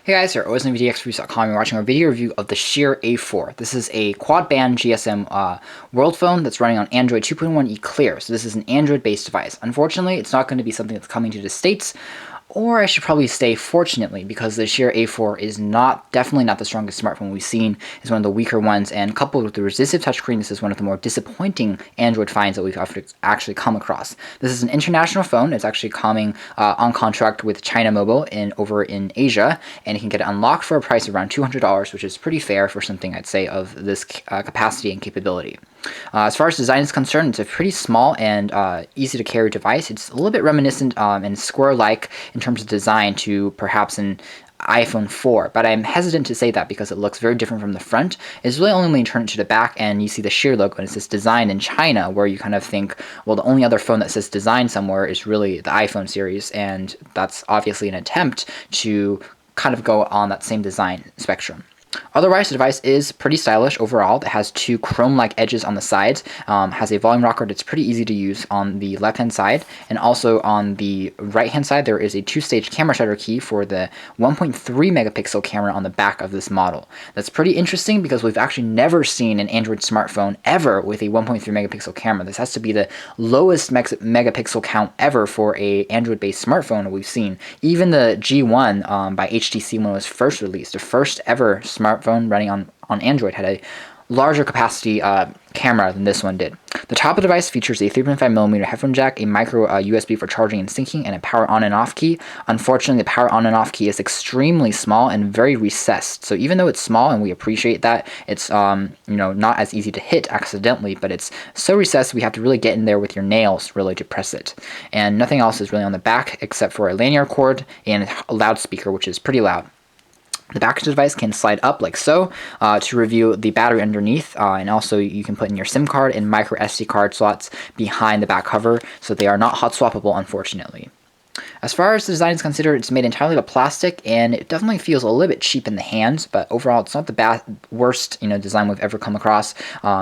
Hey guys, here oversea.com. You're watching our video review of the Cher A4. This is a quad-band GSM world phone that's running on Android 2.1e Clear. So this is an Android-based device. Unfortunately, it's not going to be something that's coming to the States, or I should probably say fortunately, because the Cher A4 is definitely not the strongest smartphone we've seen. It's one of the weaker ones, and coupled with the resistive touchscreen, this is one of the more disappointing Android finds that we've actually come across. This is an international phone. It's actually coming on contract with China Mobile over in Asia, and you can get it unlocked for a price of around $200, which is pretty fair for something I'd say of this capacity and capability. As far as design is concerned, it's a pretty small and easy to carry device. It's a little bit reminiscent and square-like in terms of design to perhaps an iPhone 4, but I'm hesitant to say that because it looks very different from the front. It's really only when you turn it to the back and you see the Cher logo and it says design in China, where you kind of think, well, the only other phone that says design somewhere is really the iPhone series, and that's obviously an attempt to kind of go on that same design spectrum. Otherwise, the device is pretty stylish overall. It has two chrome-like edges on the sides, has a volume rocker that's pretty easy to use on the left-hand side, and also on the right-hand side there is a two-stage camera shutter key for the 1.3 megapixel camera on the back of this model. That's pretty interesting because we've actually never seen an Android smartphone ever with a 1.3 megapixel camera. This has to be the lowest megapixel count ever for a Android-based smartphone we've seen. Even the G1 by HTC when it was first released, the first ever smartphone running on Android, had a larger capacity camera than this one did. The top of the device features a 3.5mm headphone jack, a micro USB for charging and syncing, and a power on and off key. Unfortunately, the power on and off key is extremely small and very recessed. So even though it's small and we appreciate that, it's not as easy to hit accidentally, but it's so recessed we have to really get in there with your nails really to press it. And nothing else is really on the back except for a lanyard cord and a loudspeaker, which is pretty loud. The back of the device can slide up like so to reveal the battery underneath, and also you can put in your SIM card and micro SD card slots behind the back cover, so they are not hot swappable, unfortunately. As far as the design is considered, it's made entirely of plastic, and it definitely feels a little bit cheap in the hands, but overall it's not the worst design we've ever come across.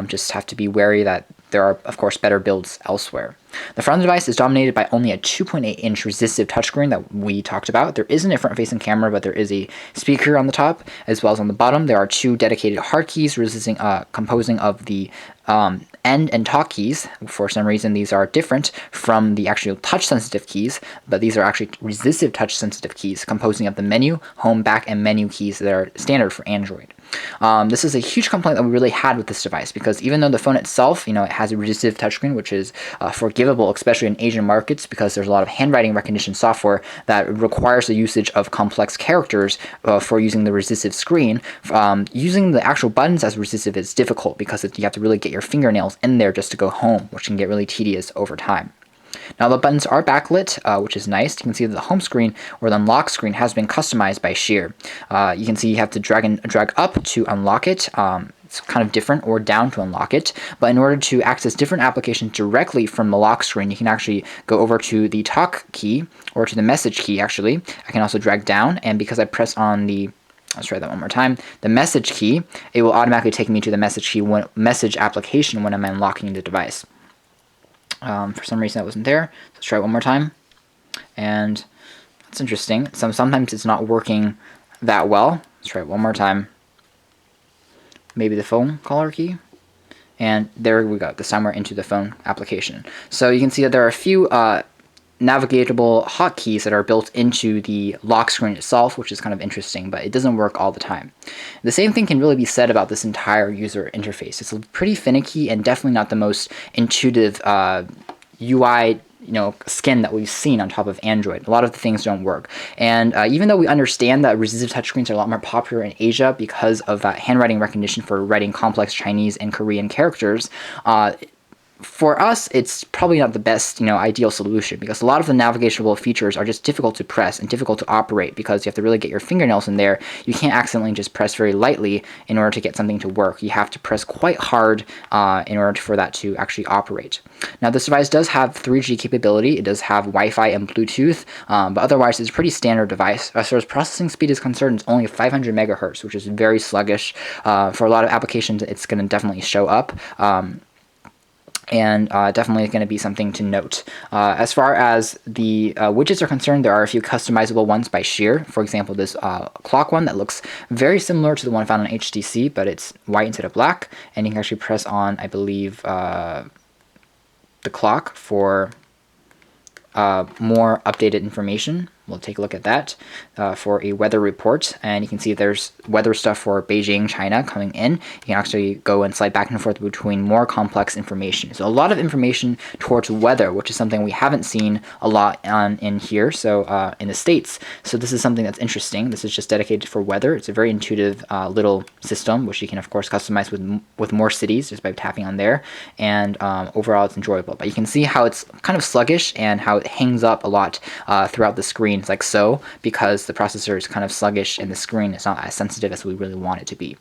Just have to be wary that there are, of course, better builds elsewhere. The front of the device is dominated by only a 2.8-inch resistive touchscreen that we talked about. There isn't a front-facing camera, but there is a speaker on the top, as well as on the bottom. There are two dedicated hard keys composing of the end and talk keys. For some reason, these are different from the actual touch-sensitive keys, but these are actually resistive touch-sensitive keys composing of the menu, home, back, and menu keys that are standard for Android. This is a huge complaint that we really had with this device, because even though the phone itself, it has a resistive touchscreen, which is forgivable, especially in Asian markets, because there's a lot of handwriting recognition software that requires the usage of complex characters for using the resistive screen. Using the actual buttons as resistive is difficult because you have to really get your fingernails in there just to go home, which can get really tedious over time. Now the buttons are backlit, which is nice. You can see that the home screen or the unlock screen has been customized by Cher. You can see you have to drag up to unlock it. It's kind of different, or down to unlock it. But in order to access different applications directly from the lock screen, you can actually go over to the talk key or to the message key. Actually, I can also drag down, and because I press on the let's try that one more time. The message key, it will automatically take me to the message application when I'm unlocking the device. For some reason that wasn't there. Let's try it one more time. And that's interesting. Sometimes it's not working that well. Let's try it one more time. Maybe the phone caller key. And there we go. This time we're into the phone application. So you can see that there are a few navigatable hotkeys that are built into the lock screen itself, which is kind of interesting, but it doesn't work all the time. The same thing can really be said about this entire user interface. It's pretty finicky and definitely not the most intuitive UI skin that we've seen on top of Android. A lot of the things don't work. And even though we understand that resistive touchscreens are a lot more popular in Asia because of that handwriting recognition for writing complex Chinese and Korean characters, for us, it's probably not the best, ideal solution, because a lot of the navigational features are just difficult to press and difficult to operate because you have to really get your fingernails in there. You can't accidentally just press very lightly in order to get something to work. You have to press quite hard in order for that to actually operate. Now, this device does have 3G capability. It does have Wi-Fi and Bluetooth, but otherwise it's a pretty standard device. As far as processing speed is concerned, it's only 500 megahertz, which is very sluggish. For a lot of applications, it's going to definitely show up. and definitely going to be something to note. As far as the widgets are concerned, there are a few customizable ones by Cher. For example, this clock one that looks very similar to the one found on HTC, but it's white instead of black, and you can actually press on, I believe, the clock for more updated information. We'll take a look at that for a weather report, and you can see there's weather stuff for Beijing, China coming in. You can actually go and slide back and forth between more complex information. So a lot of information towards weather, which is something we haven't seen a lot in here, so in the States. So this is something that's interesting. This is just dedicated for weather. It's a very intuitive little system, which you can of course customize with more cities just by tapping on there, and overall it's enjoyable. But you can see how it's kind of sluggish and how it hangs up a lot throughout the screen, like so, because the processor is kind of sluggish and the screen is not as sensitive as we really want it to be.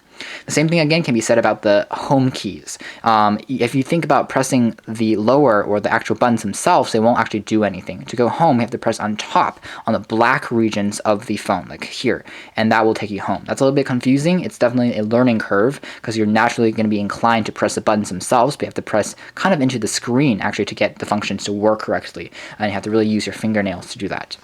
The same thing again can be said about the home keys. If you think about pressing the lower or the actual buttons themselves, they won't actually do anything. To go home, you have to press on top on the black regions of the phone, like here, and that will take you home. That's a little bit confusing. It's definitely a learning curve because you're naturally going to be inclined to press the buttons themselves, but you have to press kind of into the screen actually to get the functions to work correctly, and you have to really use your fingernails to do that.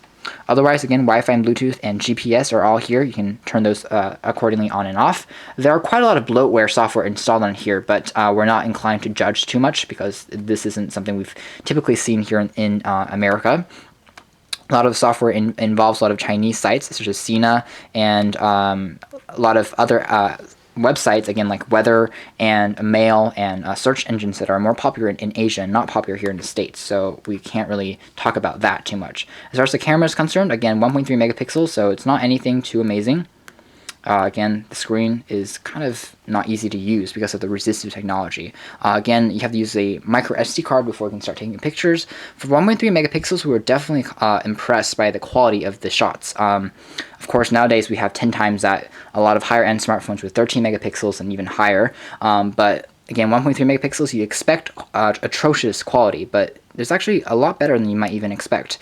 Otherwise, again, Wi-Fi and Bluetooth and GPS are all here. You can turn those accordingly on and off. There are quite a lot of bloatware software installed on here, but we're not inclined to judge too much because this isn't something we've typically seen here in America. A lot of the software involves a lot of Chinese sites, such as Sina, and a lot of other websites, again, like weather and mail and search engines that are more popular in Asia and not popular here in the States. So we can't really talk about that too much. As far as the camera is concerned, again, 1.3 megapixels, so it's not anything too amazing. Again, the screen is kind of not easy to use because of the resistive technology. Again, you have to use a micro SD card before you can start taking pictures. For 1.3 megapixels, we were definitely impressed by the quality of the shots. Of course, nowadays we have 10 times that. A lot of higher-end smartphones with 13 megapixels and even higher. But again, 1.3 megapixels, you expect atrocious quality, but there's actually a lot better than you might even expect.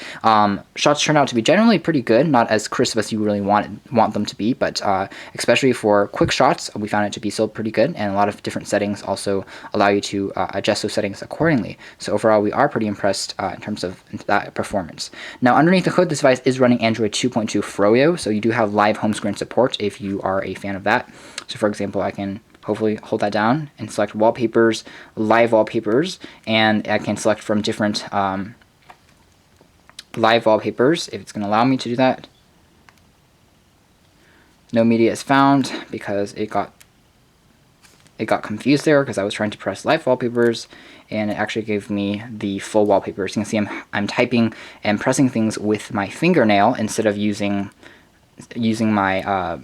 Shots turn out to be generally pretty good, not as crisp as you really want them to be, but especially for quick shots, we found it to be still pretty good, and a lot of different settings also allow you to adjust those settings accordingly. So overall, we are pretty impressed in terms of that performance. Now, underneath the hood, this device is running Android 2.2 Froyo, so you do have live home screen support if you are a fan of that. So for example, I can hopefully hold that down and select wallpapers, live wallpapers, and I can select from different live wallpapers if it's going to allow me to do that. No media is found because it got confused there because I was trying to press live wallpapers, and it actually gave me the full wallpapers. You can see I'm typing and pressing things with my fingernail instead of using my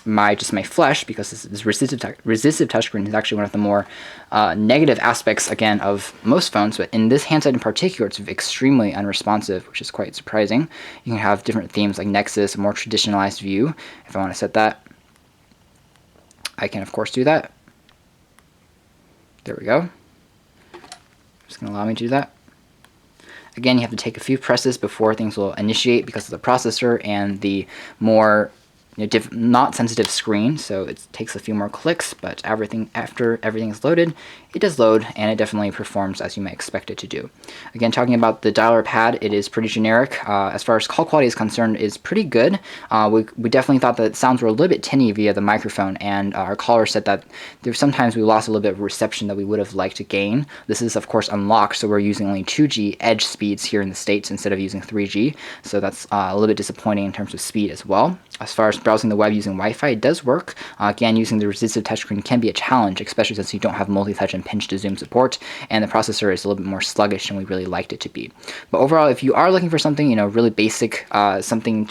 my flesh, because this resistive touchscreen is actually one of the more negative aspects, again, of most phones, but in this handset in particular, it's extremely unresponsive, which is quite surprising. You can have different themes like Nexus, a more traditionalized view. If I want to set that, I can, of course, do that. There we go. It's going to allow me to do that. Again, you have to take a few presses before things will initiate because of the processor and the more not sensitive screen, so it takes a few more clicks, but after everything is loaded, it does load, and it definitely performs as you might expect it to do. Again, talking about the dialer pad, it is pretty generic. As far as call quality is concerned, it's pretty good. We definitely thought that sounds were a little bit tinny via the microphone, and our caller said that sometimes we lost a little bit of reception that we would have liked to gain. This is, of course, unlocked, so we're using only 2G edge speeds here in the States instead of using 3G, so that's a little bit disappointing in terms of speed as well. As far as browsing the web using Wi-Fi, it does work. Again, using the resistive touchscreen can be a challenge, especially since you don't have multi-touch and pinch-to-zoom support, and the processor is a little bit more sluggish than we really liked it to be. But overall, if you are looking for something, really basic, something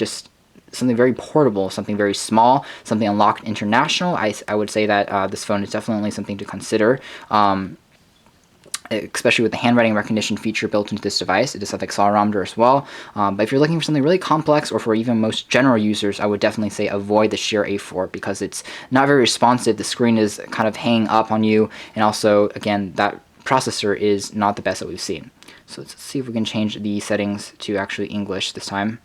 very portable, something very small, something unlocked international, I would say that this phone is definitely something to consider. Especially with the handwriting recognition feature built into this device. It does have accelerometer as well. But if you're looking for something really complex, or for even most general users, I would definitely say avoid the Cher A4 because it's not very responsive. The screen is kind of hanging up on you, and also, again, that processor is not the best that we've seen. So let's see if we can change the settings to actually English this time.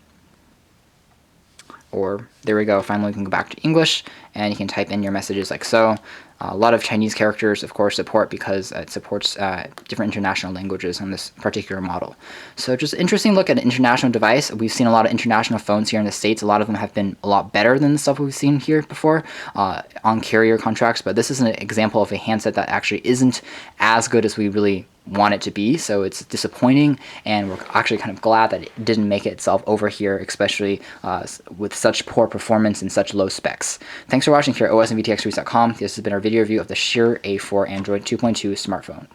or there we go. Finally, we can go back to English, and you can type in your messages like so. A lot of Chinese characters, of course, support because it supports different international languages on this particular model. So just an interesting look at an international device. We've seen a lot of international phones here in the States. A lot of them have been a lot better than the stuff we've seen here before on carrier contracts, but this is an example of a handset that actually isn't as good as we really want it to be, so it's disappointing, and we're actually kind of glad that it didn't make it itself over here, especially with such poor performance and such low specs. Thanks for watching here at osandvtxreviews.com. This has been our video review of the Cher A4 Android 2.2 smartphone.